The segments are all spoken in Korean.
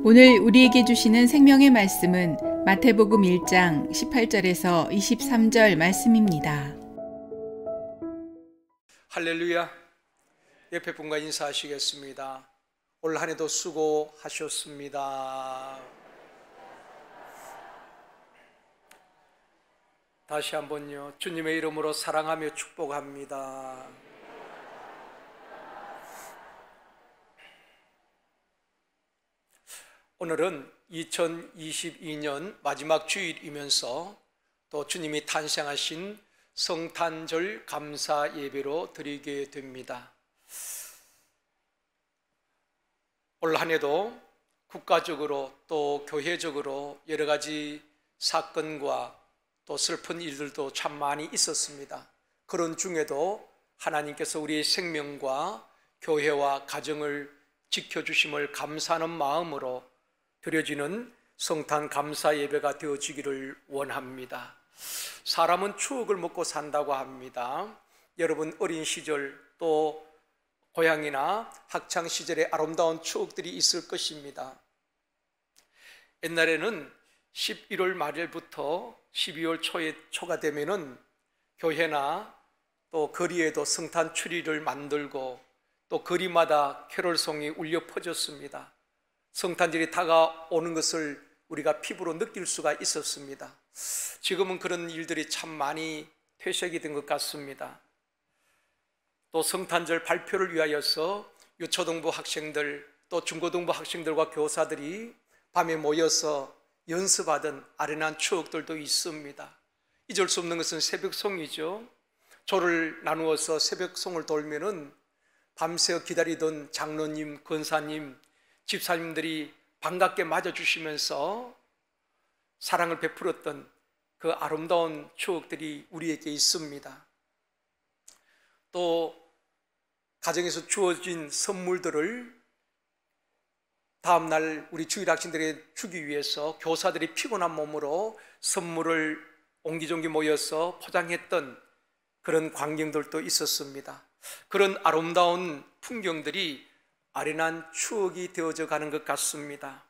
오늘 우리에게 주시는 생명의 말씀은 마태복음 1장 18절에서 23절 말씀입니다. 할렐루야. 옆에 분과 인사하시겠습니다. 올 한 해도 수고하셨습니다. 다시 한번요. 주님의 이름으로 사랑하며 축복합니다. 오늘은 2022년 마지막 주일이면서 또 주님이 탄생하신 성탄절 감사 예배로 드리게 됩니다. 올 한 해도 국가적으로 또 교회적으로 여러 가지 사건과 또 슬픈 일들도 참 많이 있었습니다. 그런 중에도 하나님께서 우리의 생명과 교회와 가정을 지켜주심을 감사하는 마음으로 드려지는 성탄 감사 예배가 되어지기를 원합니다. 사람은 추억을 먹고 산다고 합니다. 여러분 어린 시절 또 고향이나 학창 시절의 아름다운 추억들이 있을 것입니다. 옛날에는 11월 말일부터 12월 초가 되면은 교회나 또 거리에도 성탄 추리를 만들고 또 거리마다 캐롤송이 울려 퍼졌습니다. 성탄절이 다가오는 것을 우리가 피부로 느낄 수가 있었습니다. 지금은 그런 일들이 참 많이 퇴색이 된 것 같습니다. 또 성탄절 발표를 위하여서 유초등부 학생들 또 중고등부 학생들과 교사들이 밤에 모여서 연습하던 아련한 추억들도 있습니다. 잊을 수 없는 것은 새벽송이죠. 조를 나누어서 새벽송을 돌면은 밤새 기다리던 장로님, 권사님, 집사님들이 반갑게 맞아주시면서 사랑을 베풀었던 그 아름다운 추억들이 우리에게 있습니다. 또 가정에서 주어진 선물들을 다음날 우리 주일 학생들에게 주기 위해서 교사들이 피곤한 몸으로 선물을 옹기종기 모여서 포장했던 그런 광경들도 있었습니다. 그런 아름다운 풍경들이 아련한 추억이 되어져 가는 것 같습니다.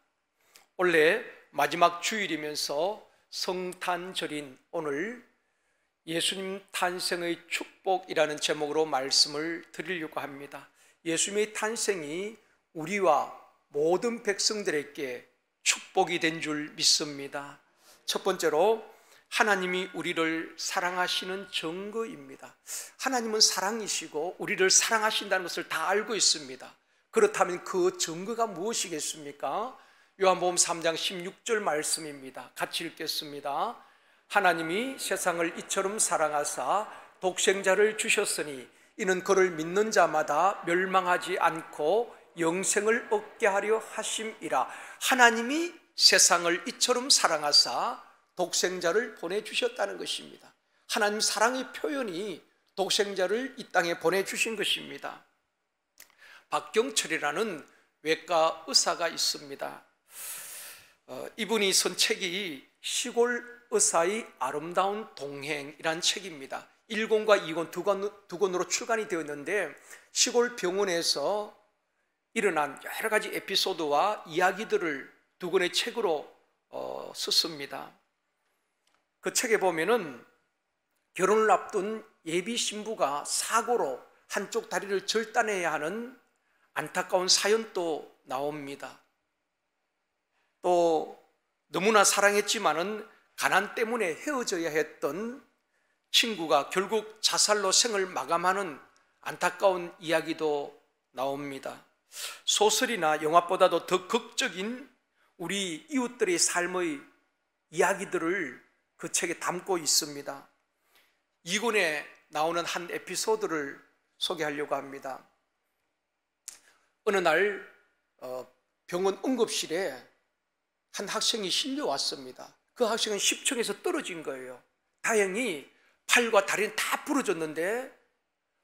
원래 마지막 주일이면서 성탄절인 오늘 예수님 탄생의 축복이라는 제목으로 말씀을 드리려고 합니다. 예수님의 탄생이 우리와 모든 백성들에게 축복이 된 줄 믿습니다. 첫 번째로 하나님이 우리를 사랑하시는 증거입니다. 하나님은 사랑이시고 우리를 사랑하신다는 것을 다 알고 있습니다. 그렇다면 그 증거가 무엇이겠습니까? 요한복음 3장 16절 말씀입니다. 같이 읽겠습니다. 하나님이 세상을 이처럼 사랑하사 독생자를 주셨으니 이는 그를 믿는 자마다 멸망하지 않고 영생을 얻게 하려 하심이라. 하나님이 세상을 이처럼 사랑하사 독생자를 보내주셨다는 것입니다. 하나님 사랑의 표현이 독생자를 이 땅에 보내주신 것입니다. 박경철이라는 외과 의사가 있습니다. 이분이 쓴 책이 시골 의사의 아름다운 동행이란 책입니다. 1권과 2권 두 권으로 출간이 되었는데 시골 병원에서 일어난 여러 가지 에피소드와 이야기들을 두 권의 책으로 썼습니다. 그 책에 보면은 결혼을 앞둔 예비 신부가 사고로 한쪽 다리를 절단해야 하는 안타까운 사연도 나옵니다. 또 너무나 사랑했지만은 가난 때문에 헤어져야 했던 친구가 결국 자살로 생을 마감하는 안타까운 이야기도 나옵니다. 소설이나 영화보다도 더 극적인 우리 이웃들의 삶의 이야기들을 그 책에 담고 있습니다. 2권에 나오는 한 에피소드를 소개하려고 합니다. 어느 날 병원 응급실에 한 학생이 실려왔습니다. 그 학생은 10층에서 떨어진 거예요. 다행히 팔과 다리는 다 부러졌는데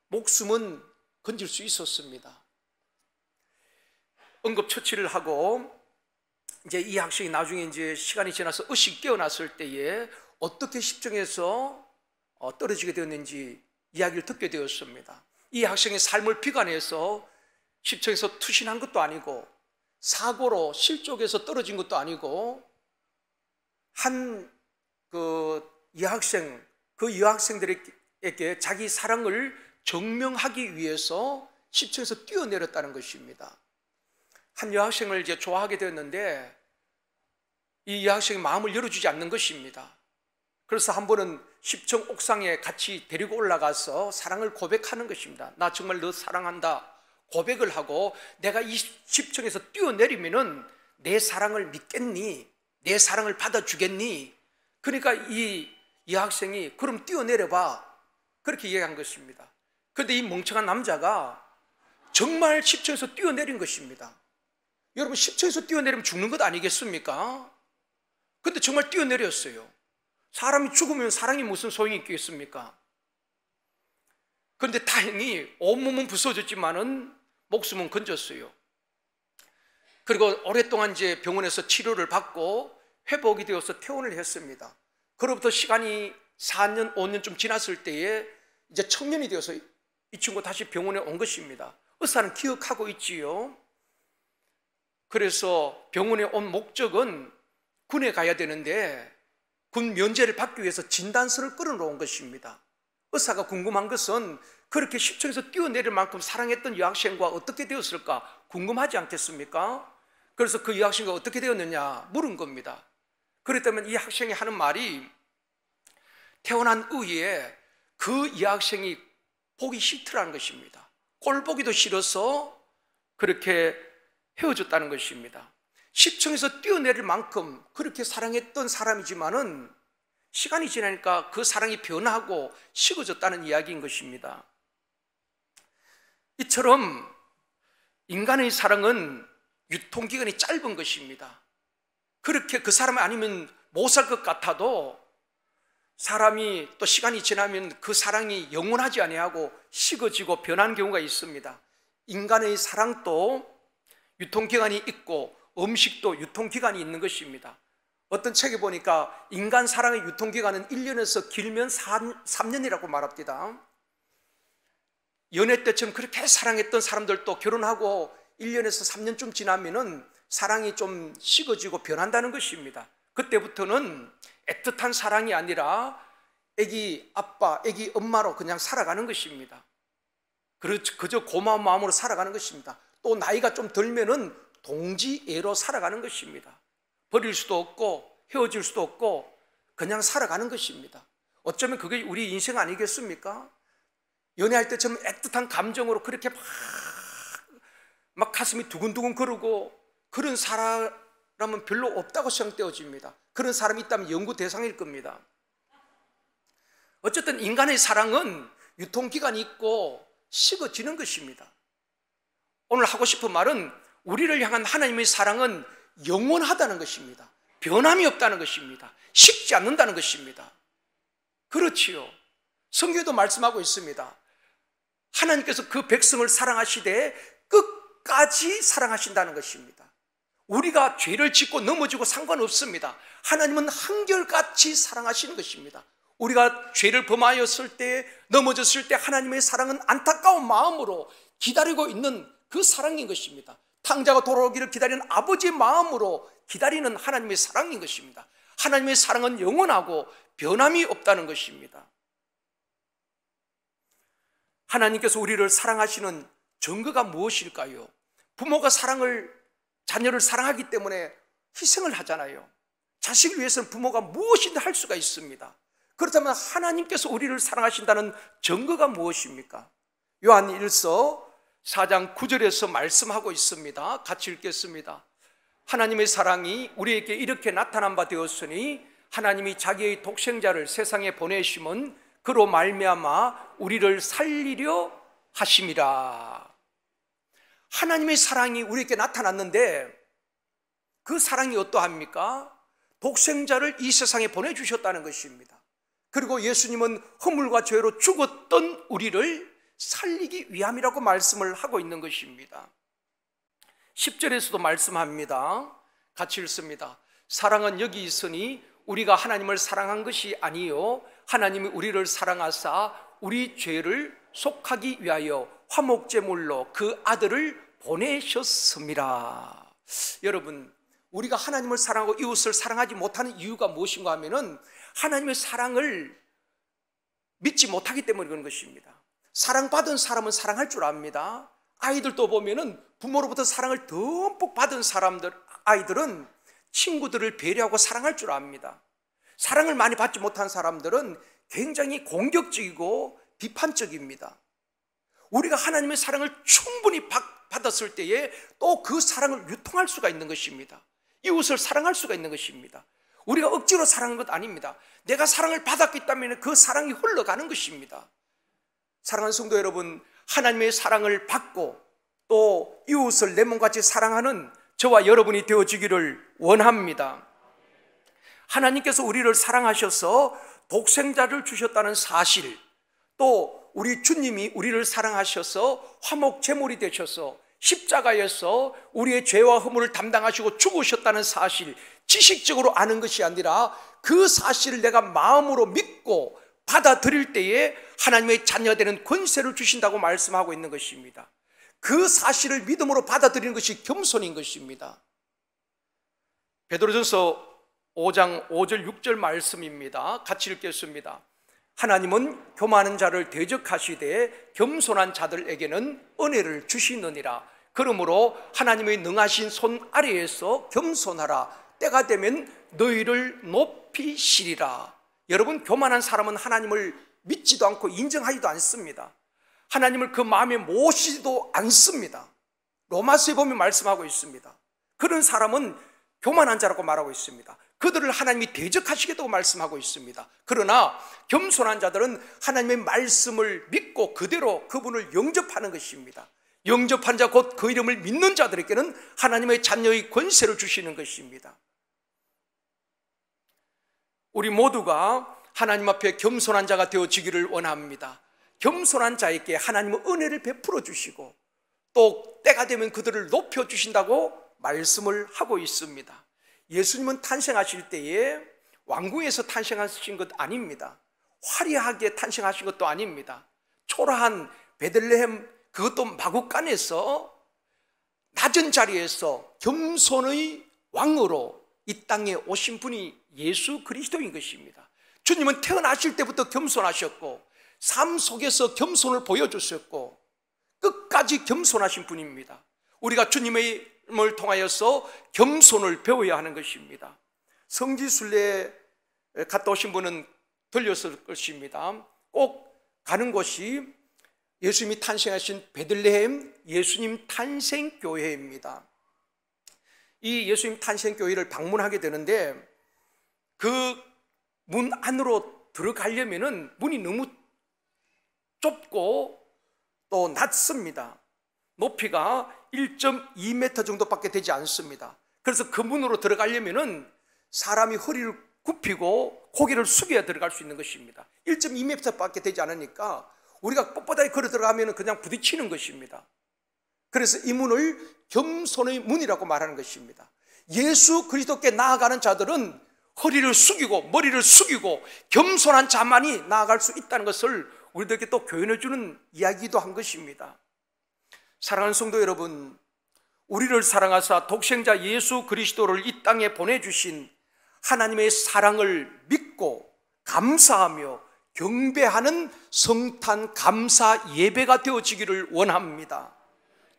목숨은 건질 수 있었습니다. 응급처치를 하고 이제 이 학생이 나중에 이제 시간이 지나서 의식 깨어났을 때에 어떻게 10층에서 떨어지게 되었는지 이야기를 듣게 되었습니다. 이 학생의 삶을 비관해서 10층에서 투신한 것도 아니고 사고로 실족해서 떨어진 것도 아니고 한 여학생, 그 여학생들에게 자기 사랑을 증명하기 위해서 10층에서 뛰어내렸다는 것입니다. 한 여학생을 이제 좋아하게 되었는데 이 여학생이 마음을 열어주지 않는 것입니다. 그래서 한 번은 10층 옥상에 같이 데리고 올라가서 사랑을 고백하는 것입니다. 나 정말 너 사랑한다 고백을 하고, 내가 이 10층에서 뛰어내리면은 내 사랑을 믿겠니? 내 사랑을 받아주겠니? 그러니까 이 여학생이 그럼 뛰어내려봐 그렇게 이야기한 것입니다. 그런데 이 멍청한 남자가 정말 10층에서 뛰어내린 것입니다. 여러분, 10층에서 뛰어내리면 죽는 것 아니겠습니까? 근데 정말 뛰어내렸어요. 사람이 죽으면 사랑이 무슨 소용이 있겠습니까? 그런데 다행히 온몸은 부서졌지만은 목숨은 건졌어요. 그리고 오랫동안 이제 병원에서 치료를 받고 회복이 되어서 퇴원을 했습니다. 그로부터 시간이 4년, 5년쯤 지났을 때에 이제 청년이 되어서 이 친구 다시 병원에 온 것입니다. 의사는 기억하고 있지요. 그래서 병원에 온 목적은 군에 가야 되는데 군 면제를 받기 위해서 진단서를 끌어놓은 것입니다. 의사가 궁금한 것은 그렇게 10층에서 뛰어내릴 만큼 사랑했던 여학생과 어떻게 되었을까 궁금하지 않겠습니까? 그래서 그 여학생과 어떻게 되었느냐 물은 겁니다. 그랬다면 이 학생이 하는 말이, 태어난 이후에 그 여학생이 보기 싫더라는 것입니다. 꼴 보기도 싫어서 그렇게 헤어졌다는 것입니다. 10층에서 뛰어내릴 만큼 그렇게 사랑했던 사람이지만은 시간이 지나니까 그 사랑이 변하고 식어졌다는 이야기인 것입니다. 이처럼 인간의 사랑은 유통기간이 짧은 것입니다. 그렇게 그 사람이 아니면 못 살 것 같아도 사람이 또 시간이 지나면 그 사랑이 영원하지 아니하고 식어지고 변하는 경우가 있습니다. 인간의 사랑도 유통기간이 있고 음식도 유통기간이 있는 것입니다. 어떤 책에 보니까 인간 사랑의 유통기간은 1년에서 길면 3년이라고 말합니다. 연애 때처럼 그렇게 사랑했던 사람들도 결혼하고 1년에서 3년쯤 지나면은 사랑이 좀 식어지고 변한다는 것입니다. 그때부터는 애틋한 사랑이 아니라 애기 아빠, 애기 엄마로 그냥 살아가는 것입니다. 그저 고마운 마음으로 살아가는 것입니다. 또 나이가 좀 들면은 동지애로 살아가는 것입니다. 버릴 수도 없고 헤어질 수도 없고 그냥 살아가는 것입니다. 어쩌면 그게 우리 인생 아니겠습니까? 연애할 때처럼 애틋한 감정으로 그렇게 막 가슴이 두근두근 거리고 그런 사람은 별로 없다고 생각되어집니다. 그런 사람이 있다면 연구 대상일 겁니다. 어쨌든 인간의 사랑은 유통기간이 있고 식어지는 것입니다. 오늘 하고 싶은 말은 우리를 향한 하나님의 사랑은 영원하다는 것입니다. 변함이 없다는 것입니다. 식지 않는다는 것입니다. 그렇지요. 성경에도 말씀하고 있습니다. 하나님께서 그 백성을 사랑하시되 끝까지 사랑하신다는 것입니다. 우리가 죄를 짓고 넘어지고 상관없습니다. 하나님은 한결같이 사랑하시는 것입니다. 우리가 죄를 범하였을 때, 넘어졌을 때 하나님의 사랑은 안타까운 마음으로 기다리고 있는 그 사랑인 것입니다. 탕자가 돌아오기를 기다리는 아버지의 마음으로 기다리는 하나님의 사랑인 것입니다. 하나님의 사랑은 영원하고 변함이 없다는 것입니다. 하나님께서 우리를 사랑하시는 증거가 무엇일까요? 부모가 자녀를 사랑하기 때문에 희생을 하잖아요. 자식을 위해서는 부모가 무엇이든 할 수가 있습니다. 그렇다면 하나님께서 우리를 사랑하신다는 증거가 무엇입니까? 요한 1서 4장 9절에서 말씀하고 있습니다. 같이 읽겠습니다. 하나님의 사랑이 우리에게 이렇게 나타난 바 되었으니 하나님이 자기의 독생자를 세상에 보내심은 그로 말미암아 우리를 살리려 하심이라. 하나님의 사랑이 우리에게 나타났는데 그 사랑이 어떠합니까? 독생자를 이 세상에 보내주셨다는 것입니다. 그리고 예수님은 허물과 죄로 죽었던 우리를 살리기 위함이라고 말씀을 하고 있는 것입니다. 10절에서도 말씀합니다. 같이 읽습니다. 사랑은 여기 있으니 우리가 하나님을 사랑한 것이 아니요 하나님이 우리를 사랑하사 우리 죄를 속하기 위하여 화목제물로 그 아들을 보내셨습니다. 여러분, 우리가 하나님을 사랑하고 이웃을 사랑하지 못하는 이유가 무엇인가 하면은 하나님의 사랑을 믿지 못하기 때문에 그런 것입니다. 사랑받은 사람은 사랑할 줄 압니다. 아이들도 보면은 부모로부터 사랑을 듬뿍 받은 아이들은 친구들을 배려하고 사랑할 줄 압니다. 사랑을 많이 받지 못한 사람들은 굉장히 공격적이고 비판적입니다. 우리가 하나님의 사랑을 충분히 받았을 때에 또 그 사랑을 유통할 수가 있는 것입니다. 이웃을 사랑할 수가 있는 것입니다. 우리가 억지로 사랑하는 것 아닙니다. 내가 사랑을 받았기 때문에 그 사랑이 흘러가는 것입니다. 사랑하는 성도 여러분, 하나님의 사랑을 받고 또 이웃을 내 몸같이 사랑하는 저와 여러분이 되어지기를 원합니다. 하나님께서 우리를 사랑하셔서 독생자를 주셨다는 사실, 또 우리 주님이 우리를 사랑하셔서 화목 제물이 되셔서 십자가에서 우리의 죄와 허물을 담당하시고 죽으셨다는 사실, 지식적으로 아는 것이 아니라 그 사실을 내가 마음으로 믿고 받아들일 때에 하나님의 자녀되는 권세를 주신다고 말씀하고 있는 것입니다. 그 사실을 믿음으로 받아들이는 것이 겸손인 것입니다. 베드로전서 5장 5절 6절 말씀입니다. 같이 읽겠습니다. 하나님은 교만한 자를 대적하시되 겸손한 자들에게는 은혜를 주시느니라. 그러므로 하나님의 능하신 손 아래에서 겸손하라. 때가 되면 너희를 높이시리라. 여러분, 교만한 사람은 하나님을 믿지도 않고 인정하지도 않습니다. 하나님을 그 마음에 모시지도 않습니다. 로마서에 보면 말씀하고 있습니다. 그런 사람은 교만한 자라고 말하고 있습니다. 그들을 하나님이 대적하시겠다고 말씀하고 있습니다. 그러나 겸손한 자들은 하나님의 말씀을 믿고 그대로 그분을 영접하는 것입니다. 영접한 자 곧 그 이름을 믿는 자들에게는 하나님의 자녀의 권세를 주시는 것입니다. 우리 모두가 하나님 앞에 겸손한 자가 되어지기를 원합니다. 겸손한 자에게 하나님은 은혜를 베풀어 주시고 또 때가 되면 그들을 높여주신다고 말씀을 하고 있습니다. 예수님은 탄생하실 때에 왕궁에서 탄생하신 것 아닙니다. 화려하게 탄생하신 것도 아닙니다. 초라한 베들레헴, 그것도 마구간에서 낮은 자리에서 겸손의 왕으로 이 땅에 오신 분이 예수 그리스도인 것입니다. 주님은 태어나실 때부터 겸손하셨고 삶 속에서 겸손을 보여주셨고 끝까지 겸손하신 분입니다. 우리가 주님을 통하여서 겸손을 배워야 하는 것입니다. 성지순례에 갔다 오신 분은 들렸을 것입니다. 꼭 가는 곳이 예수님이 탄생하신 베들레헴 예수님 탄생교회입니다. 이 예수님 탄생교회를 방문하게 되는데 그 문 안으로 들어가려면 문이 너무 좁고 또 낮습니다. 높이가 1.2m 정도밖에 되지 않습니다. 그래서 그 문으로 들어가려면 사람이 허리를 굽히고 고개를 숙여야 들어갈 수 있는 것입니다. 1.2m밖에 되지 않으니까 우리가 뻣뻣하게 걸어 들어가면 그냥 부딪히는 것입니다. 그래서 이 문을 겸손의 문이라고 말하는 것입니다. 예수 그리스도께 나아가는 자들은 허리를 숙이고 머리를 숙이고 겸손한 자만이 나아갈 수 있다는 것을 우리들에게 또 교훈해 주는 이야기도 한 것입니다. 사랑하는 성도 여러분, 우리를 사랑하사 독생자 예수 그리스도를 이 땅에 보내주신 하나님의 사랑을 믿고 감사하며 경배하는 성탄 감사 예배가 되어지기를 원합니다.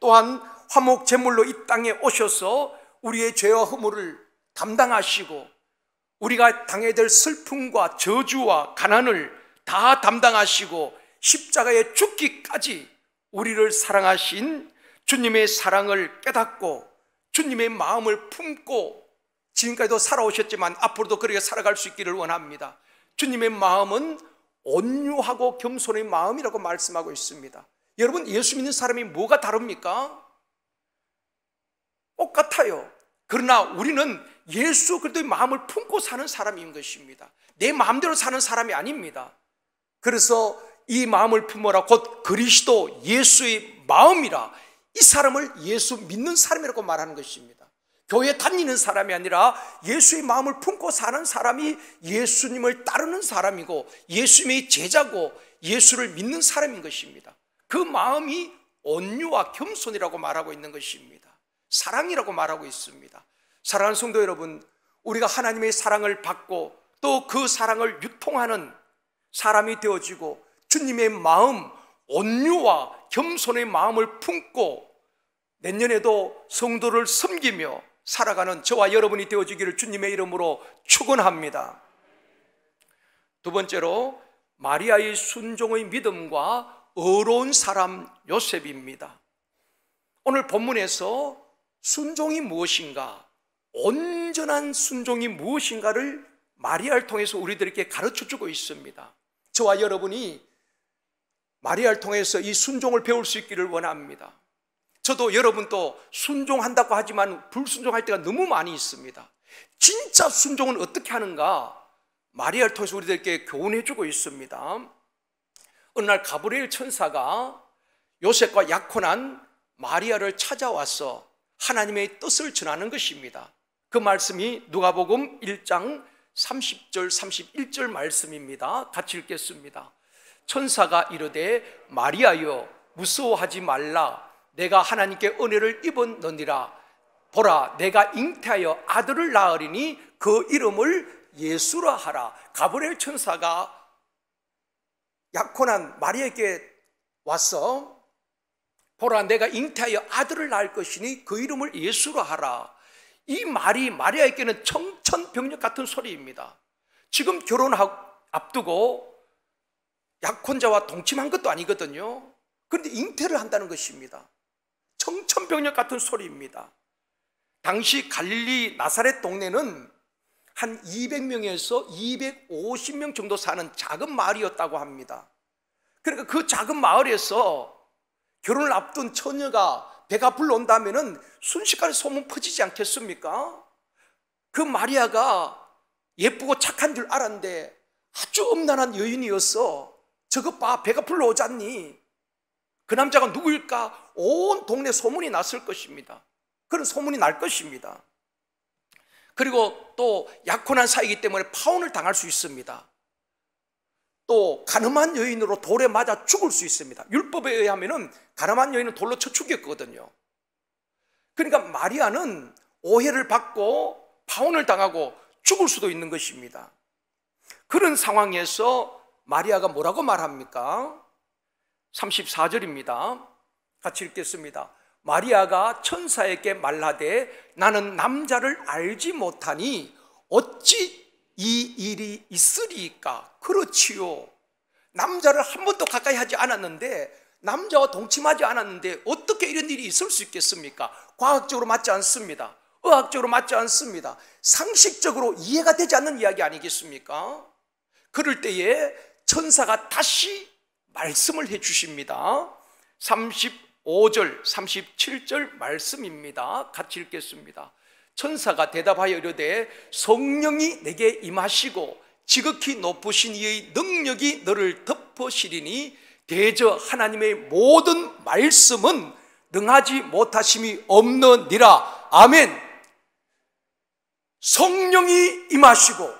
또한 화목 제물로 이 땅에 오셔서 우리의 죄와 허물을 담당하시고 우리가 당해야 될 슬픔과 저주와 가난을 다 담당하시고 십자가에 죽기까지 우리를 사랑하신 주님의 사랑을 깨닫고 주님의 마음을 품고 지금까지도 살아오셨지만 앞으로도 그렇게 살아갈 수 있기를 원합니다. 주님의 마음은 온유하고 겸손의 마음이라고 말씀하고 있습니다. 여러분, 예수 믿는 사람이 뭐가 다릅니까? 똑같아요. 그러나 우리는 예수 그리스도의 마음을 품고 사는 사람인 것입니다. 내 마음대로 사는 사람이 아닙니다. 그래서 이 마음을 품어라 곧 그리스도 예수의 마음이라, 이 사람을 예수 믿는 사람이라고 말하는 것입니다. 교회 다니는 사람이 아니라 예수의 마음을 품고 사는 사람이 예수님을 따르는 사람이고 예수님의 제자고 예수를 믿는 사람인 것입니다. 그 마음이 온유와 겸손이라고 말하고 있는 것입니다. 사랑이라고 말하고 있습니다. 사랑하는 성도 여러분, 우리가 하나님의 사랑을 받고 또 그 사랑을 유통하는 사람이 되어지고 주님의 마음, 온유와 겸손의 마음을 품고 내년에도 성도를 섬기며 살아가는 저와 여러분이 되어지기를 주님의 이름으로 축원합니다. 두 번째로 마리아의 순종의 믿음과 어려운 사람 요셉입니다. 오늘 본문에서 순종이 무엇인가, 온전한 순종이 무엇인가를 마리아를 통해서 우리들에게 가르쳐주고 있습니다. 저와 여러분이 마리아를 통해서 이 순종을 배울 수 있기를 원합니다. 저도 여러분도 순종한다고 하지만 불순종할 때가 너무 많이 있습니다. 진짜 순종은 어떻게 하는가, 마리아를 통해서 우리들에게 교훈해주고 있습니다. 어느 날 가브리엘 천사가 요셉과 약혼한 마리아를 찾아와서 하나님의 뜻을 전하는 것입니다. 그 말씀이 누가복음 1장 30절 31절 말씀입니다. 같이 읽겠습니다. 천사가 이르되 마리아여 무서워하지 말라. 내가 하나님께 은혜를 입었느니라. 보라 내가 잉태하여 아들을 낳으리니 그 이름을 예수라 하라. 가브리엘 천사가 약혼한 마리아에게 와서 보라 내가 잉태하여 아들을 낳을 것이니 그 이름을 예수라 하라. 이 말이 마리아에게는 청천벽력 같은 소리입니다. 지금 결혼 앞두고 약혼자와 동침한 것도 아니거든요. 그런데 잉태를 한다는 것입니다. 청천벽력 같은 소리입니다. 당시 갈릴리 나사렛 동네는 한 200명에서 250명 정도 사는 작은 마을이었다고 합니다. 그러니까 그 작은 마을에서 결혼을 앞둔 처녀가 배가 불러온다면 순식간에 소문 퍼지지 않겠습니까? 그 마리아가 예쁘고 착한 줄 알았는데 아주 음란한 여인이었어. 저것 봐, 배가 불러오잖니. 그 남자가 누구일까? 온 동네 소문이 났을 것입니다. 그런 소문이 날 것입니다. 그리고 또 약혼한 사이이기 때문에 파혼을 당할 수 있습니다. 또 가늠한 여인으로 돌에 맞아 죽을 수 있습니다. 율법에 의하면 가늠한 여인은 돌로 쳐 죽였거든요. 그러니까 마리아는 오해를 받고 파혼을 당하고 죽을 수도 있는 것입니다. 그런 상황에서 마리아가 뭐라고 말합니까? 34절입니다. 같이 읽겠습니다. 마리아가 천사에게 말하되 나는 남자를 알지 못하니 어찌 이 일이 있으리까? 그렇지요. 남자를 한 번도 가까이 하지 않았는데, 남자와 동침하지 않았는데 어떻게 이런 일이 있을 수 있겠습니까? 과학적으로 맞지 않습니다. 의학적으로 맞지 않습니다. 상식적으로 이해가 되지 않는 이야기 아니겠습니까? 그럴 때에 천사가 다시 말씀을 해 주십니다. 35절 37절 말씀입니다. 같이 읽겠습니다. 천사가 대답하여 이르되 성령이 내게 임하시고 지극히 높으신 이의 능력이 너를 덮으시리니 대저 하나님의 모든 말씀은 능하지 못하심이 없느니라. 아멘. 성령이 임하시고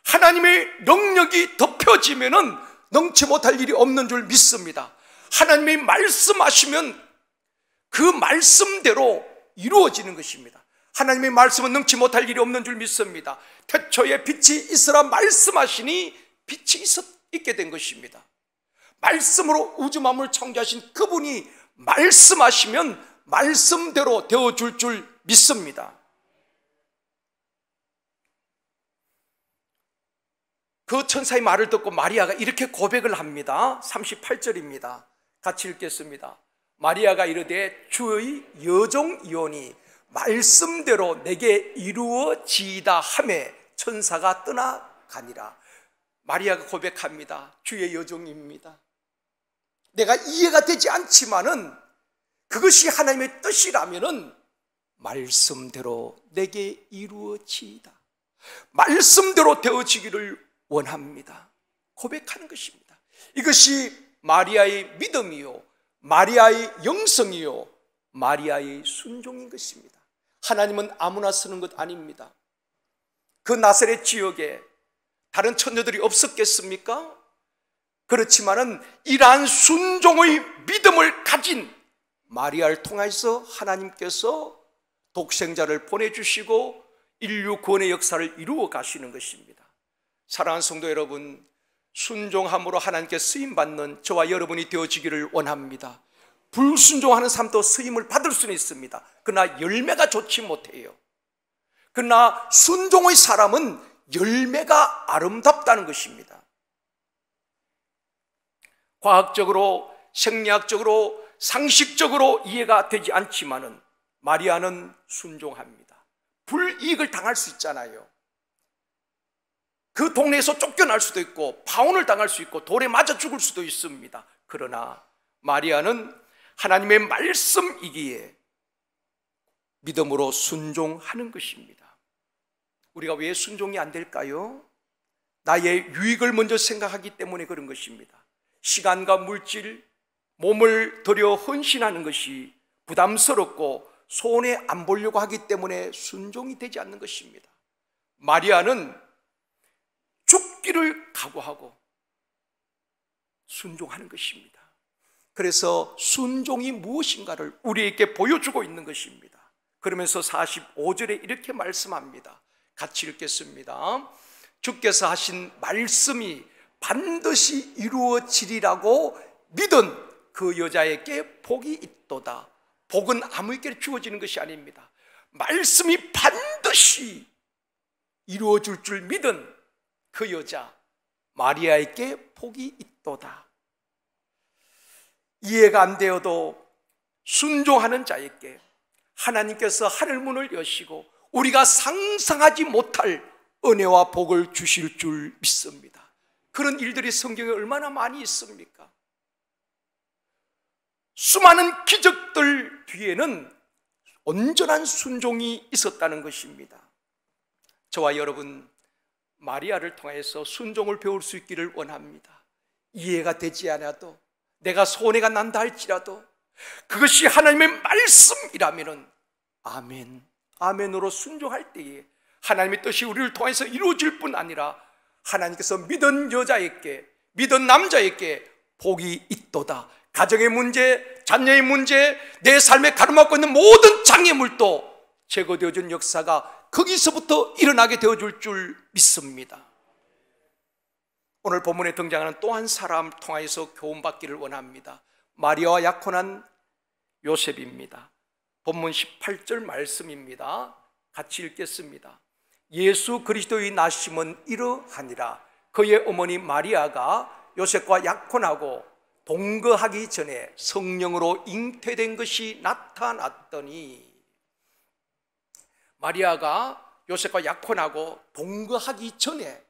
하나님의 능력이 덮여지면은 능치 못할 일이 없는 줄 믿습니다. 하나님의 말씀하시면 그 말씀대로 이루어지는 것입니다. 하나님의 말씀은 능치 못할 일이 없는 줄 믿습니다. 태초에 빛이 있으라 말씀하시니 빛이 있게 된 것입니다. 말씀으로 우주 만물을 창조하신 그분이 말씀하시면 말씀대로 되어줄 줄 믿습니다. 그 천사의 말을 듣고 마리아가 이렇게 고백을 합니다. 38절입니다. 같이 읽겠습니다. 마리아가 이르되 주의 여종이오니 말씀대로 내게 이루어지이다 하매 천사가 떠나가니라. 마리아가 고백합니다. 주의 여종입니다. 내가 이해가 되지 않지만은 그것이 하나님의 뜻이라면은 말씀대로 내게 이루어지이다. 말씀대로 되어지기를 원합니다. 고백하는 것입니다. 이것이 마리아의 믿음이요, 마리아의 영성이요, 마리아의 순종인 것입니다. 하나님은 아무나 쓰는 것 아닙니다. 그 나사렛 지역에 다른 처녀들이 없었겠습니까? 그렇지만은 이러한 순종의 믿음을 가진 마리아를 통해서 하나님께서 독생자를 보내주시고 인류 구원의 역사를 이루어 가시는 것입니다. 사랑하는 성도 여러분, 순종함으로 하나님께 쓰임받는 저와 여러분이 되어지기를 원합니다. 불순종하는 삶도 쓰임을 받을 수는 있습니다. 그러나 열매가 좋지 못해요. 그러나 순종의 사람은 열매가 아름답다는 것입니다. 과학적으로, 생리학적으로, 상식적으로 이해가 되지 않지만은 마리아는 순종합니다. 불이익을 당할 수 있잖아요. 그 동네에서 쫓겨날 수도 있고 파혼을 당할 수 있고 돌에 맞아 죽을 수도 있습니다. 그러나 마리아는 하나님의 말씀이기에 믿음으로 순종하는 것입니다. 우리가 왜 순종이 안 될까요? 나의 유익을 먼저 생각하기 때문에 그런 것입니다. 시간과 물질, 몸을 들여 헌신하는 것이 부담스럽고 손해 안 보려고 하기 때문에 순종이 되지 않는 것입니다. 마리아는 죽기를 각오하고 순종하는 것입니다. 그래서 순종이 무엇인가를 우리에게 보여주고 있는 것입니다. 그러면서 45절에 이렇게 말씀합니다. 같이 읽겠습니다. 주께서 하신 말씀이 반드시 이루어지리라고 믿은 그 여자에게 복이 있도다. 복은 아무에게 주어지는 것이 아닙니다. 말씀이 반드시 이루어질 줄 믿은 그 여자 마리아에게 복이 있도다. 이해가 안 되어도 순종하는 자에게 하나님께서 하늘문을 여시고 우리가 상상하지 못할 은혜와 복을 주실 줄 믿습니다. 그런 일들이 성경에 얼마나 많이 있습니까? 수많은 기적들 뒤에는 온전한 순종이 있었다는 것입니다. 저와 여러분, 마리아를 통해서 순종을 배울 수 있기를 원합니다. 이해가 되지 않아도, 내가 손해가 난다 할지라도 그것이 하나님의 말씀이라면 아멘, 아멘으로 순종할 때에 하나님의 뜻이 우리를 통해서 이루어질 뿐 아니라 하나님께서 믿은 여자에게, 믿은 남자에게 복이 있도다. 가정의 문제, 자녀의 문제, 내 삶에 가로막고 있는 모든 장애물도 제거되어준 역사가 거기서부터 일어나게 되어줄 줄 믿습니다. 오늘 본문에 등장하는 또 한 사람 통하여서 교훈받기를 원합니다. 마리아와 약혼한 요셉입니다. 본문 18절 말씀입니다. 같이 읽겠습니다. 예수 그리스도의 나심은 이러하니라. 그의 어머니 마리아가 요셉과 약혼하고 동거하기 전에 성령으로 잉태된 것이 나타났더니, 마리아가 요셉과 약혼하고 동거하기 전에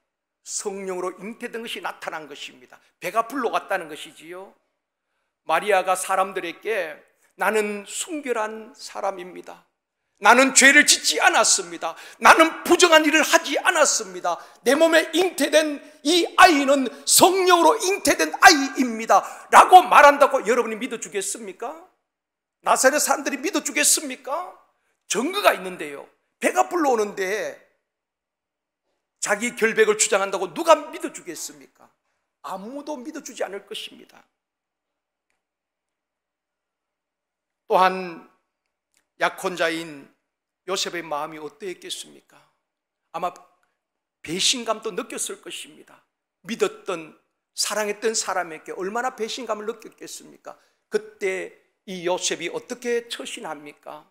성령으로 잉태된 것이 나타난 것입니다. 배가 불러갔다는 것이지요. 마리아가 사람들에게 나는 순결한 사람입니다. 나는 죄를 짓지 않았습니다. 나는 부정한 일을 하지 않았습니다. 내 몸에 잉태된 이 아이는 성령으로 잉태된 아이입니다 라고 말한다고 여러분이 믿어주겠습니까? 나사렛 사람들이 믿어주겠습니까? 증거가 있는데요. 배가 불러오는데 자기 결백을 주장한다고 누가 믿어주겠습니까? 아무도 믿어주지 않을 것입니다. 또한 약혼자인 요셉의 마음이 어떠했겠습니까? 아마 배신감도 느꼈을 것입니다. 믿었던, 사랑했던 사람에게 얼마나 배신감을 느꼈겠습니까? 그때 이 요셉이 어떻게 처신합니까?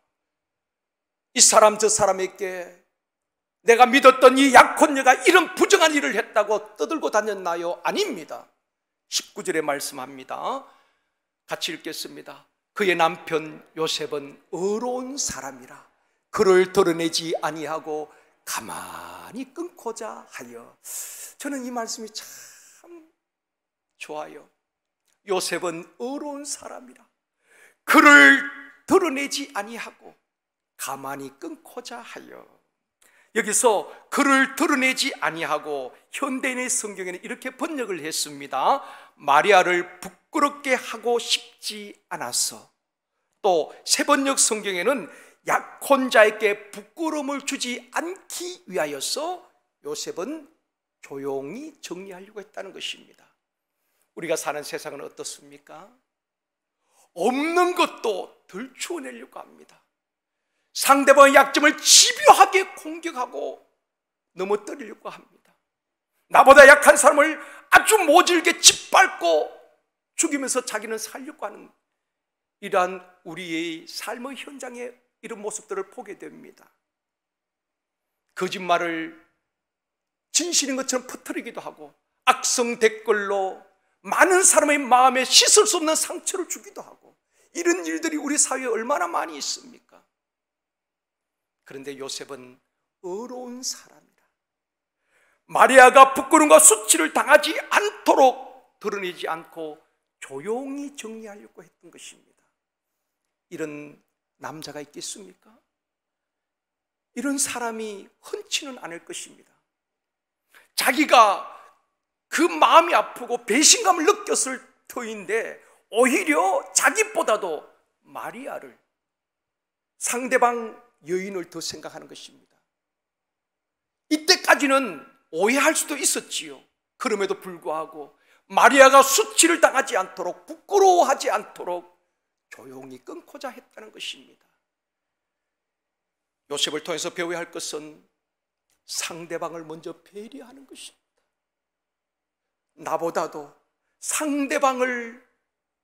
이 사람 저 사람에게 내가 믿었던 이 약혼녀가 이런 부정한 일을 했다고 떠들고 다녔나요? 아닙니다. 19절에 말씀합니다. 같이 읽겠습니다. 그의 남편 요셉은 의로운 사람이라 그를 드러내지 아니하고 가만히 끊고자 하여. 저는 이 말씀이 참 좋아요. 요셉은 의로운 사람이라 그를 드러내지 아니하고 가만히 끊고자 하여. 여기서 그를 드러내지 아니하고 현대인의 성경에는 이렇게 번역을 했습니다. 마리아를 부끄럽게 하고 싶지 않아서. 또 새번역 성경에는 약혼자에게 부끄러움을 주지 않기 위하여서 요셉은 조용히 정리하려고 했다는 것입니다. 우리가 사는 세상은 어떻습니까? 없는 것도 들추어내려고 합니다. 상대방의 약점을 집요하게 공격하고 넘어뜨리려고 합니다. 나보다 약한 사람을 아주 모질게 짓밟고 죽이면서 자기는 살려고 하는 이러한 우리의 삶의 현장에 이런 모습들을 보게 됩니다. 거짓말을 진실인 것처럼 퍼뜨리기도 하고 악성 댓글로 많은 사람의 마음에 씻을 수 없는 상처를 주기도 하고 이런 일들이 우리 사회에 얼마나 많이 있습니까? 그런데 요셉은 의로운 사람이라. 마리아가 부끄러움과 수치를 당하지 않도록 드러내지 않고 조용히 정리하려고 했던 것입니다. 이런 남자가 있겠습니까? 이런 사람이 흔치는 않을 것입니다. 자기가 그 마음이 아프고 배신감을 느꼈을 터인데 오히려 자기보다도 마리아를, 상대방 여인을 더 생각하는 것입니다. 이때까지는 오해할 수도 있었지요. 그럼에도 불구하고 마리아가 수치를 당하지 않도록, 부끄러워하지 않도록 조용히 끊고자 했다는 것입니다. 요셉을 통해서 배워야 할 것은 상대방을 먼저 배려하는 것입니다. 나보다도 상대방을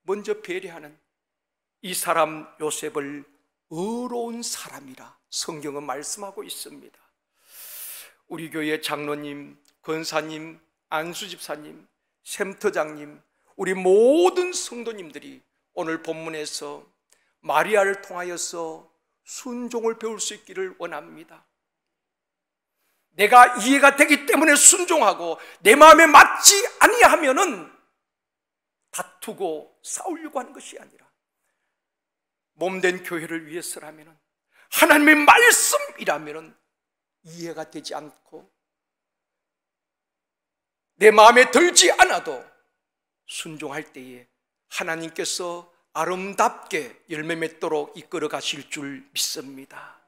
먼저 배려하는 이 사람 요셉을 의로운 사람이라 성경은 말씀하고 있습니다. 우리 교회 장로님, 권사님, 안수집사님, 샘터장님, 우리 모든 성도님들이 오늘 본문에서 마리아를 통하여서 순종을 배울 수 있기를 원합니다. 내가 이해가 되기 때문에 순종하고 내 마음에 맞지 아니하면은 다투고 싸우려고 하는 것이 아니라 몸된 교회를 위해서라면은, 하나님의 말씀이라면은 이해가 되지 않고 내 마음에 들지 않아도 순종할 때에 하나님께서 아름답게 열매 맺도록 이끌어 가실 줄 믿습니다.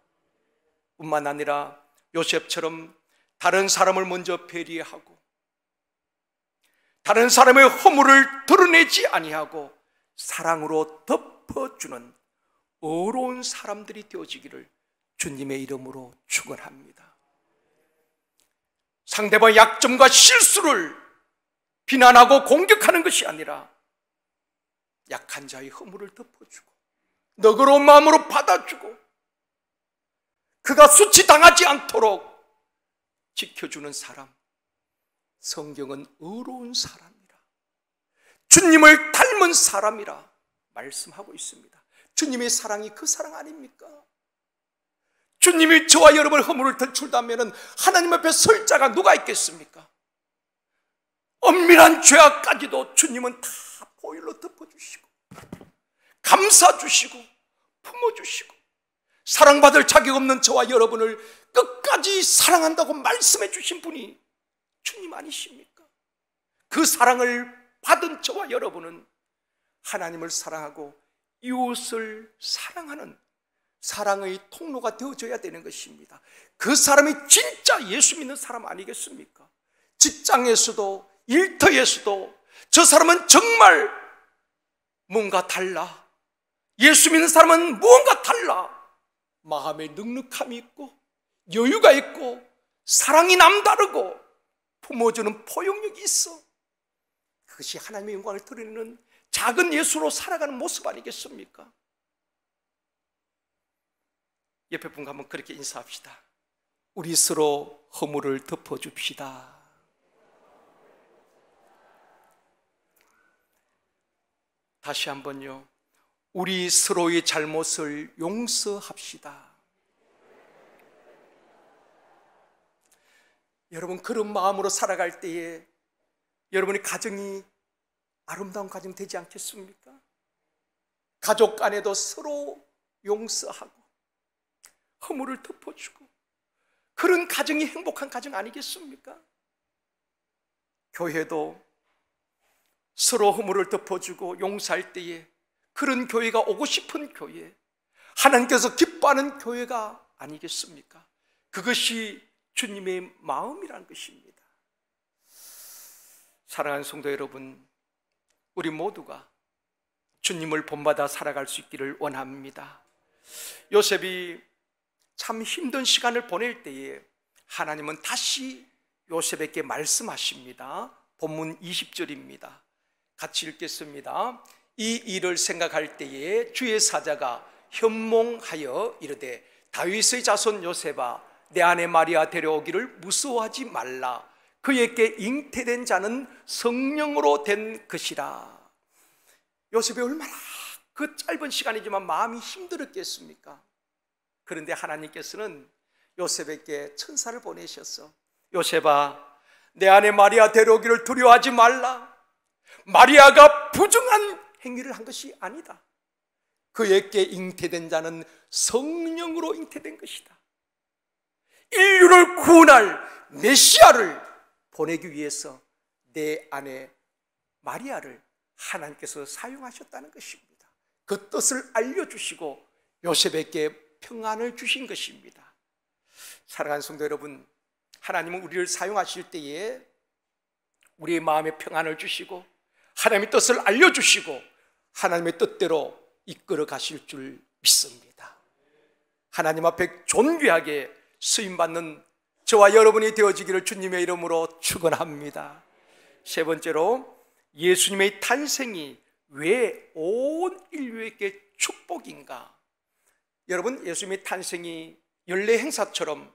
뿐만 아니라 요셉처럼 다른 사람을 먼저 배려하고 다른 사람의 허물을 드러내지 아니하고 사랑으로 덮어주는 의로운 사람들이 되어지기를 주님의 이름으로 축원합니다. 상대방의 약점과 실수를 비난하고 공격하는 것이 아니라 약한 자의 허물을 덮어주고 너그러운 마음으로 받아주고 그가 수치당하지 않도록 지켜주는 사람, 성경은 의로운 사람이라, 주님을 닮은 사람이라 말씀하고 있습니다. 주님의 사랑이 그 사랑 아닙니까? 주님이 저와 여러분의 허물을 덜출다면 하나님 앞에 설 자가 누가 있겠습니까? 엄밀한 죄악까지도 주님은 다 보혈로 덮어주시고 감싸주시고 품어주시고 사랑받을 자격 없는 저와 여러분을 끝까지 사랑한다고 말씀해 주신 분이 주님 아니십니까? 그 사랑을 받은 저와 여러분은 하나님을 사랑하고 이웃을 사랑하는 사랑의 통로가 되어줘야 되는 것입니다. 그 사람이 진짜 예수 믿는 사람 아니겠습니까? 직장에서도 일터에서도 저 사람은 정말 뭔가 달라, 예수 믿는 사람은 무언가 달라, 마음에 넉넉함이 있고 여유가 있고 사랑이 남다르고 품어주는 포용력이 있어. 그것이 하나님의 영광을 드러내는 작은 예수로 살아가는 모습 아니겠습니까? 옆에 분과 한번 그렇게 인사합시다. 우리 서로 허물을 덮어줍시다. 다시 한번요. 우리 서로의 잘못을 용서합시다. 여러분, 그런 마음으로 살아갈 때에 여러분의 가정이 아름다운 가정 되지 않겠습니까? 가족 간에도 서로 용서하고 허물을 덮어주고 그런 가정이 행복한 가정 아니겠습니까? 교회도 서로 허물을 덮어주고 용서할 때에 그런 교회가 오고 싶은 교회, 하나님께서 기뻐하는 교회가 아니겠습니까? 그것이 주님의 마음이라는 것입니다. 사랑하는 성도 여러분, 우리 모두가 주님을 본받아 살아갈 수 있기를 원합니다. 요셉이 참 힘든 시간을 보낼 때에 하나님은 다시 요셉에게 말씀하십니다. 본문 20절입니다. 같이 읽겠습니다. 이 일을 생각할 때에 주의 사자가 현몽하여 이르되 다윗의 자손 요셉아 내 아내 마리아 데려오기를 무서워하지 말라. 그에게 잉태된 자는 성령으로 된 것이라. 요셉이 얼마나 그 짧은 시간이지만 마음이 힘들었겠습니까? 그런데 하나님께서는 요셉에게 천사를 보내셔서 요셉아 내 아내 마리아 데려오기를 두려워하지 말라. 마리아가 부정한 행위를 한 것이 아니다. 그에게 잉태된 자는 성령으로 잉태된 것이다. 인류를 구원할 메시아를 보내기 위해서 내 아내 마리아를 하나님께서 사용하셨다는 것입니다. 그 뜻을 알려주시고 요셉에게 평안을 주신 것입니다. 사랑하는 성도 여러분, 하나님은 우리를 사용하실 때에 우리의 마음에 평안을 주시고 하나님의 뜻을 알려주시고 하나님의 뜻대로 이끌어 가실 줄 믿습니다. 하나님 앞에 존귀하게 쓰임받는 저와 여러분이 되어지기를 주님의 이름으로 축원합니다. 세 번째로, 예수님의 탄생이 왜 온 인류에게 축복인가? 여러분, 예수님의 탄생이 연례 행사처럼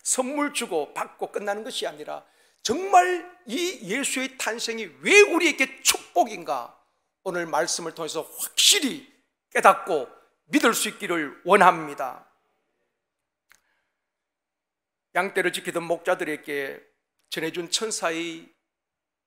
선물 주고 받고 끝나는 것이 아니라 정말 이 예수의 탄생이 왜 우리에게 축복인가? 오늘 말씀을 통해서 확실히 깨닫고 믿을 수 있기를 원합니다. 양떼를 지키던 목자들에게 전해준 천사의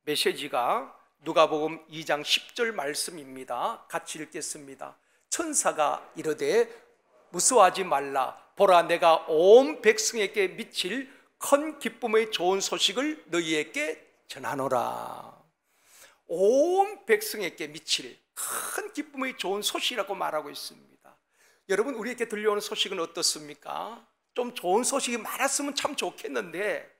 메시지가 누가복음 2장 10절 말씀입니다. 같이 읽겠습니다. 천사가 이르되 무서워하지 말라. 보라 내가 온 백성에게 미칠 큰 기쁨의 좋은 소식을 너희에게 전하노라. 온 백성에게 미칠 큰 기쁨의 좋은 소식이라고 말하고 있습니다. 여러분, 우리에게 들려오는 소식은 어떻습니까? 좀 좋은 소식이 많았으면 참 좋겠는데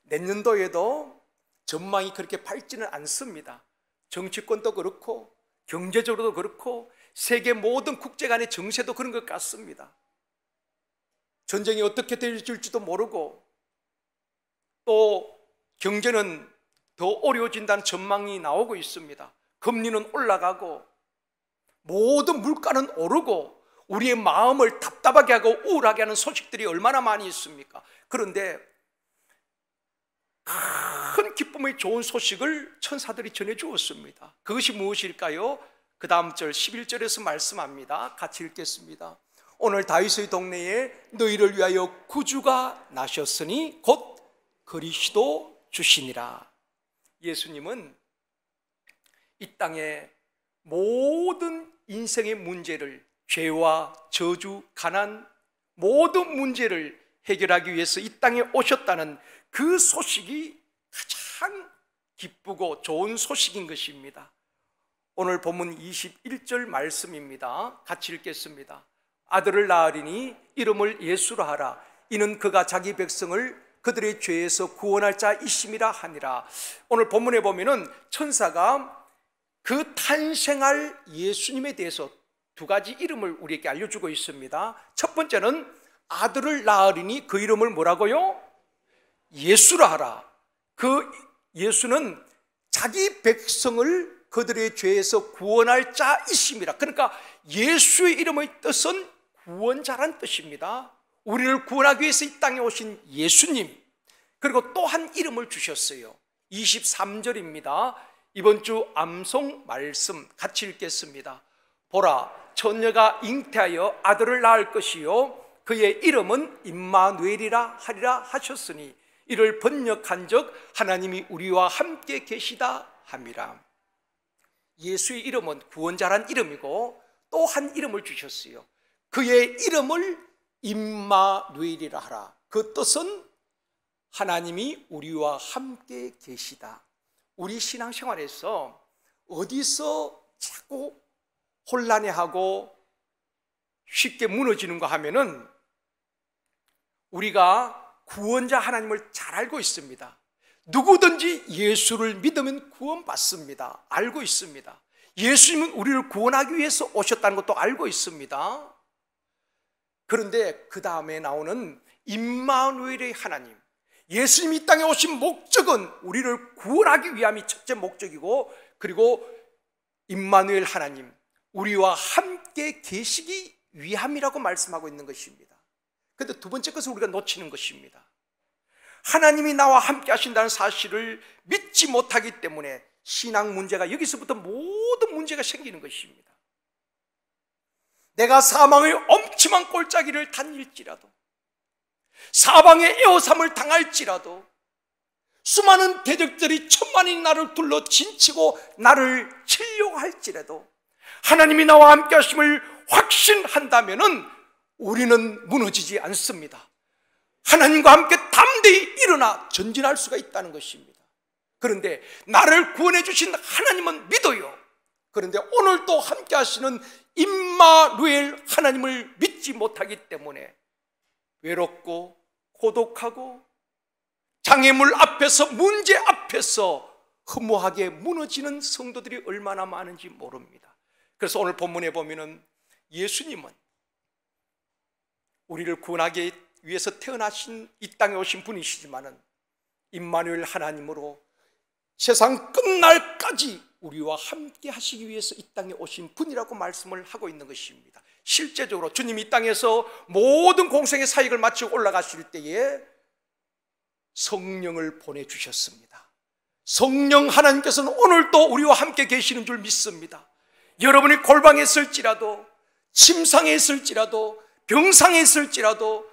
내년도에도 전망이 그렇게 밝지는 않습니다. 정치권도 그렇고 경제적으로도 그렇고 세계 모든 국제 간의 정세도 그런 것 같습니다. 전쟁이 어떻게 될지도 모르고 또 경제는 더 어려워진다는 전망이 나오고 있습니다. 금리는 올라가고 모든 물가는 오르고 우리의 마음을 답답하게 하고 우울하게 하는 소식들이 얼마나 많이 있습니까? 그런데 큰 기쁨의 좋은 소식을 천사들이 전해주었습니다. 그것이 무엇일까요? 그 다음 절 11절에서 말씀합니다. 같이 읽겠습니다. 오늘 다윗의 동네에 너희를 위하여 구주가 나셨으니 곧 그리스도 주시니라. 예수님은 이 땅의 모든 인생의 문제를, 죄와 저주, 가난, 모든 문제를 해결하기 위해서 이 땅에 오셨다는 그 소식이 가장 기쁘고 좋은 소식인 것입니다. 오늘 본문 21절 말씀입니다. 같이 읽겠습니다. 아들을 낳으리니 이름을 예수라 하라. 이는 그가 자기 백성을 그들의 죄에서 구원할 자이심이라 하니라. 오늘 본문에 보면은 천사가 그 탄생할 예수님에 대해서 두 가지 이름을 우리에게 알려주고 있습니다. 첫 번째는 아들을 낳으리니 그 이름을 뭐라고요? 예수라 하라. 그 예수는 자기 백성을 그들의 죄에서 구원할 자이심이라. 그러니까 예수의 이름의 뜻은 구원자란 뜻입니다. 우리를 구원하기 위해서 이 땅에 오신 예수님. 그리고 또 한 이름을 주셨어요. 23절입니다. 이번 주 암송 말씀 같이 읽겠습니다. 보라, 처녀가 잉태하여 아들을 낳을 것이요 그의 이름은 임마누엘이라 하리라 하셨으니 이를 번역한 적 하나님이 우리와 함께 계시다 함이라. 예수의 이름은 구원자란 이름이고 또 한 이름을 주셨어요. 그의 이름을 임마누엘이라 하라. 그 뜻은 하나님이 우리와 함께 계시다. 우리 신앙생활에서 어디서 자꾸 혼란해하고 쉽게 무너지는가 하면은 우리가 구원자 하나님을 잘 알고 있습니다. 누구든지 예수를 믿으면 구원받습니다. 알고 있습니다. 예수님은 우리를 구원하기 위해서 오셨다는 것도 알고 있습니다. 그런데 그 다음에 나오는 임마누엘의 하나님, 예수님이 이 땅에 오신 목적은 우리를 구원하기 위함이 첫째 목적이고, 그리고 임마누엘 하나님, 우리와 함께 계시기 위함이라고 말씀하고 있는 것입니다. 그런데 두 번째 것을 우리가 놓치는 것입니다. 하나님이 나와 함께 하신다는 사실을 믿지 못하기 때문에 신앙 문제가, 여기서부터 모든 문제가 생기는 것입니다. 내가 사망의 엄침한 골짜기를 다닐지라도, 사방의 에워삼을 당할지라도, 수많은 대적들이 천만이 나를 둘러 진치고 나를 치려고 할지라도 하나님이 나와 함께 하심을 확신한다면 우리는 무너지지 않습니다. 하나님과 함께 담대히 일어나 전진할 수가 있다는 것입니다. 그런데 나를 구원해 주신 하나님은 믿어요. 그런데 오늘도 함께 하시는 임마누엘 하나님을 믿지 못하기 때문에 외롭고 고독하고 장애물 앞에서, 문제 앞에서 허무하게 무너지는 성도들이 얼마나 많은지 모릅니다. 그래서 오늘 본문에 보면은 예수님은 우리를 구원하기 위해서 태어나신, 이 땅에 오신 분이시지만은 임마누엘 하나님으로 세상 끝날까지 우리와 함께 하시기 위해서 이 땅에 오신 분이라고 말씀을 하고 있는 것입니다. 실제적으로 주님이 이 땅에서 모든 공생의 사역을 마치고 올라가실 때에 성령을 보내주셨습니다. 성령 하나님께서는 오늘도 우리와 함께 계시는 줄 믿습니다. 여러분이 골방에 있을지라도, 침상에 있을지라도, 병상에 있을지라도,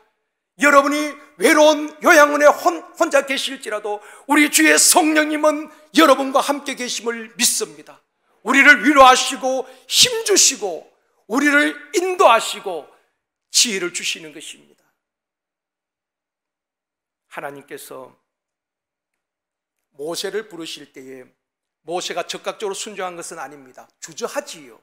여러분이 외로운 요양원에 혼자 계실지라도 우리 주의 성령님은 여러분과 함께 계심을 믿습니다. 우리를 위로하시고 힘주시고 우리를 인도하시고 지혜를 주시는 것입니다. 하나님께서 모세를 부르실 때에 모세가 적극적으로 순종한 것은 아닙니다. 주저하지요.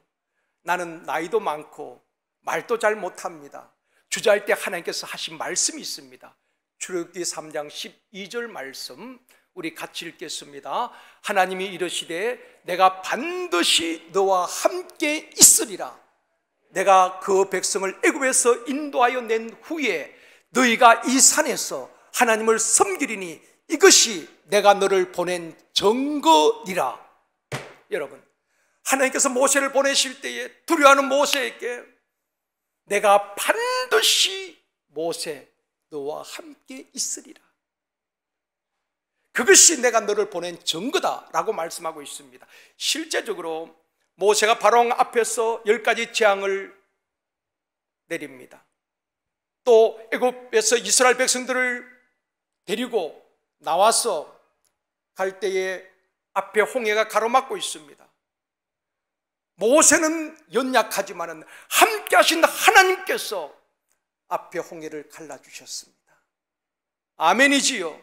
나는 나이도 많고 말도 잘 못합니다. 주저할 때 하나님께서 하신 말씀이 있습니다. 출애굽기 3장 12절 말씀 우리 같이 읽겠습니다. 하나님이 이르시되 내가 반드시 너와 함께 있으리라. 내가 그 백성을 애굽에서 인도하여 낸 후에 너희가 이 산에서 하나님을 섬기리니 이것이 내가 너를 보낸 증거니라. 여러분, 하나님께서 모세를 보내실 때에 두려워하는 모세에게 내가 반드시 모세 너와 함께 있으리라. 그것이 내가 너를 보낸 증거다라고 말씀하고 있습니다. 실제적으로 모세가 바로왕 앞에서 10가지 재앙을 내립니다. 또 애굽에서 이스라엘 백성들을 데리고 나와서 갈 때에 앞에 홍해가 가로막고 있습니다. 모세는 연약하지만 함께 하신 하나님께서 앞에 홍해를 갈라주셨습니다. 아멘이지요.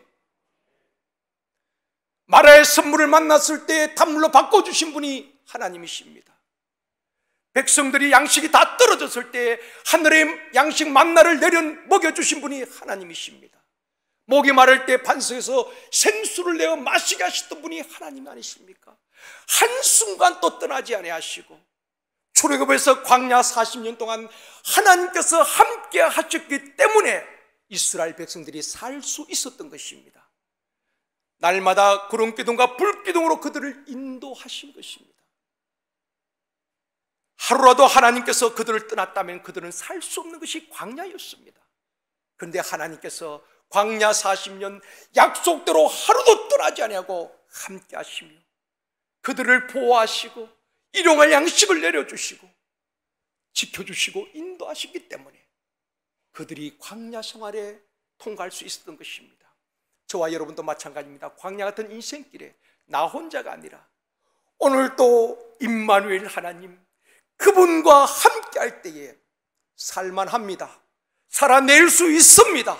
마라의 선물을 만났을 때 단물로 바꿔주신 분이 하나님이십니다. 백성들이 양식이 다 떨어졌을 때 하늘의 양식 만나를 내려 먹여주신 분이 하나님이십니다. 목이 마를 때 반석에서 생수를 내어 마시게 하셨던 분이 하나님 아니십니까? 한순간 또 떠나지 아니하시고 출애굽에서 광야 40년 동안 하나님께서 함께 하셨기 때문에 이스라엘 백성들이 살 수 있었던 것입니다. 날마다 구름기둥과 불기둥으로 그들을 인도하신 것입니다. 하루라도 하나님께서 그들을 떠났다면 그들은 살 수 없는 것이 광야였습니다. 그런데 하나님께서 광야 40년 약속대로 하루도 떠나지 아니하고 함께 하시며 그들을 보호하시고 일용할 양식을 내려주시고 지켜주시고 인도하시기 때문에 그들이 광야 생활에 통과할 수 있었던 것입니다. 저와 여러분도 마찬가지입니다. 광야 같은 인생길에 나 혼자가 아니라 오늘도 임마누엘 하나님 그분과 함께 할 때에 살만합니다. 살아낼 수 있습니다.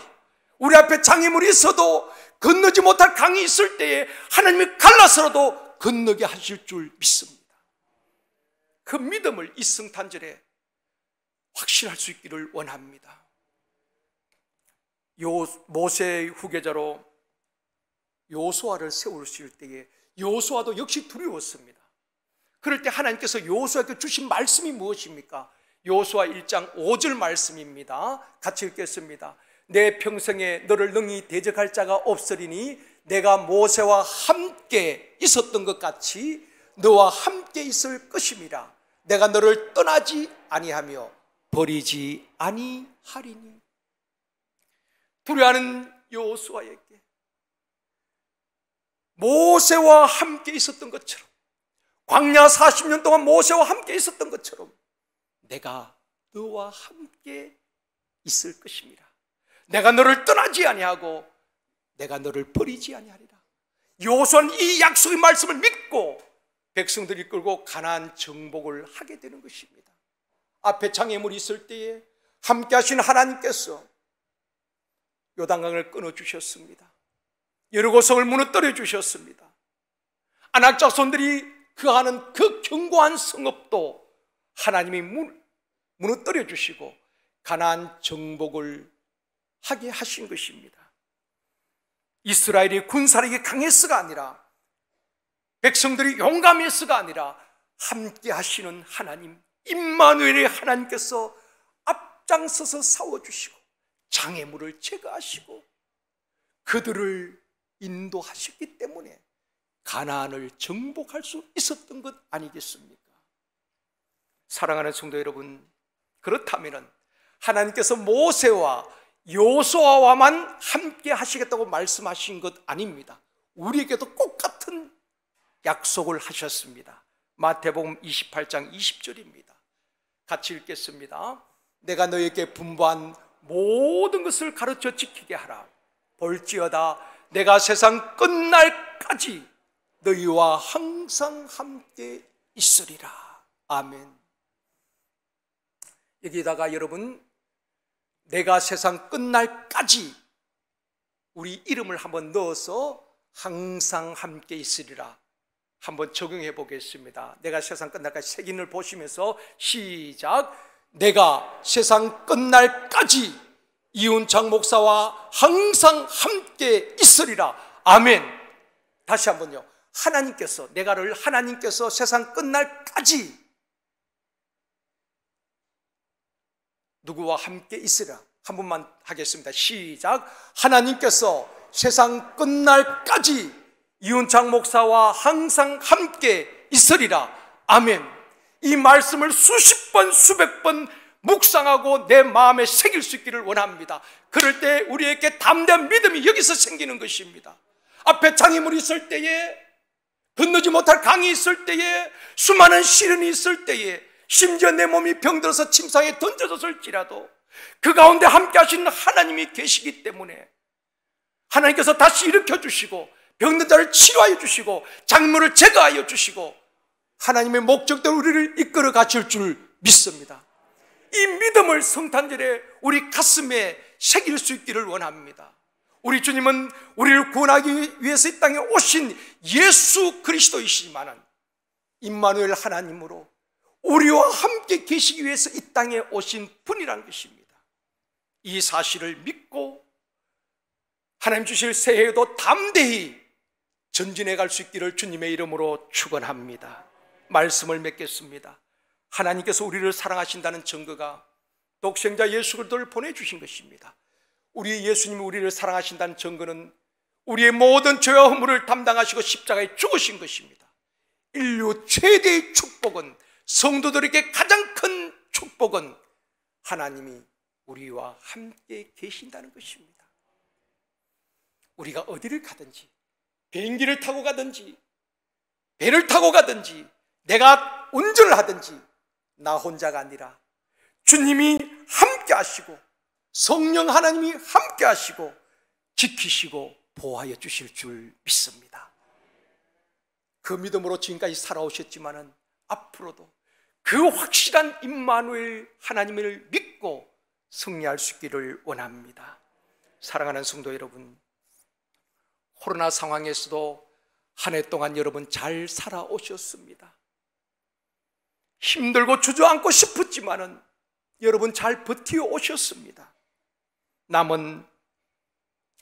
우리 앞에 장애물이 있어도 건너지 못할 강이 있을 때에 하나님이 갈라서라도 건너게 하실 줄 믿습니다. 그 믿음을 이 성탄절에 확신할 수 있기를 원합니다. 모세의 후계자로 여호수아를 세우실 때에 여호수아도 역시 두려웠습니다. 그럴 때 하나님께서 여호수아에게 주신 말씀이 무엇입니까? 여호수아 1장 5절 말씀입니다. 같이 읽겠습니다. 내 평생에 너를 능히 대적할 자가 없으리니 내가 모세와 함께 있었던 것 같이 너와 함께 있을 것임이라. 내가 너를 떠나지 아니하며 버리지 아니하리니. 두려워하는 여호수아에게 모세와 함께 있었던 것처럼, 광야 40년 동안 모세와 함께 있었던 것처럼 내가 너와 함께 있을 것입니다. 내가 너를 떠나지 아니하고 내가 너를 버리지 아니하리라. 여호수아는 이 약속의 말씀을 믿고 백성들을 이끌고 가나안 정복을 하게 되는 것입니다. 앞에 장애물이 있을 때에 함께 하신 하나님께서 요단강을 끊어주셨습니다. 여리고성을 무너뜨려 주셨습니다. 아낙 자손들이 거하는 그 견고한 성읍도 하나님이 무너뜨려 주시고 가나안 정복을 하게 하신 것입니다. 이스라엘이 군사력이 강해서가 아니라, 백성들이 용감해서가 아니라 함께 하시는 하나님, 임마누엘의 하나님께서 앞장서서 싸워주시고 장애물을 제거하시고 그들을 인도하셨기 때문에 가나안을 정복할 수 있었던 것 아니겠습니까? 사랑하는 성도 여러분, 그렇다면 하나님께서 모세와 여호수아와만 함께 하시겠다고 말씀하신 것 아닙니다. 우리에게도 똑같은 약속을 하셨습니다. 마태복음 28장 20절입니다. 같이 읽겠습니다. 내가 너에게 분부한 모든 것을 가르쳐 지키게 하라. 볼지어다 내가 세상 끝날까지 너희와 항상 함께 있으리라. 아멘. 여기다가 여러분, 내가 세상 끝날까지 우리 이름을 한번 넣어서 항상 함께 있으리라 한번 적용해 보겠습니다. 내가 세상 끝날까지 색인을 보시면서 시작. 내가 세상 끝날까지 이훈창 목사와 항상 함께 있으리라. 아멘. 다시 한번요. 하나님께서, 내가를 하나님께서 세상 끝날까지 누구와 함께 있으리라. 한 번만 하겠습니다. 시작. 하나님께서 세상 끝날까지 이훈창 목사와 항상 함께 있으리라. 아멘. 이 말씀을 수십 번 수백 번 묵상하고 내 마음에 새길 수 있기를 원합니다. 그럴 때 우리에게 담대한 믿음이 여기서 생기는 것입니다. 앞에 장애물이 있을 때에, 건너지 못할 강이 있을 때에, 수많은 시련이 있을 때에, 심지어 내 몸이 병들어서 침상에 던져졌을지라도 그 가운데 함께 하시는 하나님이 계시기 때문에 하나님께서 다시 일으켜 주시고 병든 자를 치료하여 주시고 장애물을 제거하여 주시고 하나님의 목적대로 우리를 이끌어 가실 줄 믿습니다. 이 믿음을 성탄절에 우리 가슴에 새길 수 있기를 원합니다. 우리 주님은 우리를 구원하기 위해서 이 땅에 오신 예수 그리스도이시지만 임마누엘 하나님으로 우리와 함께 계시기 위해서 이 땅에 오신 분이라는 것입니다. 이 사실을 믿고 하나님 주실 새해에도 담대히 전진해 갈 수 있기를 주님의 이름으로 축원합니다. 말씀을 맺겠습니다. 하나님께서 우리를 사랑하신다는 증거가 독생자 예수 그리스도를 보내주신 것입니다. 우리 예수님이 우리를 사랑하신다는 증거는 우리의 모든 죄와 허물을 담당하시고 십자가에 죽으신 것입니다. 인류 최대의 축복은, 성도들에게 가장 큰 축복은 하나님이 우리와 함께 계신다는 것입니다. 우리가 어디를 가든지, 비행기를 타고 가든지 배를 타고 가든지 내가 운전을 하든지 나 혼자가 아니라 주님이 함께 하시고 성령 하나님이 함께 하시고 지키시고 보호하여 주실 줄 믿습니다. 그 믿음으로 지금까지 살아오셨지만은 앞으로도 그 확실한 임마누엘 하나님을 믿고 승리할 수 있기를 원합니다. 사랑하는 성도 여러분, 코로나 상황에서도 한 해 동안 여러분 잘 살아오셨습니다. 힘들고 주저앉고 싶었지만은 여러분 잘 버티어 오셨습니다. 남은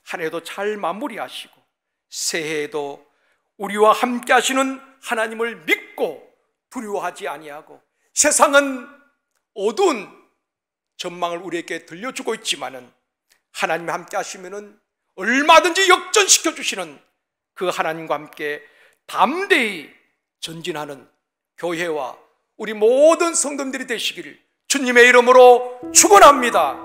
한 해도 잘 마무리하시고 새해에도 우리와 함께 하시는 하나님을 믿고 두려워하지 아니하고 세상은 어두운 전망을 우리에게 들려주고 있지만은 하나님과 함께 하시면은 얼마든지 역전시켜 주시는 그 하나님과 함께 담대히 전진하는 교회와 우리 모든 성도들이 되시기를 주님의 이름으로 축원합니다.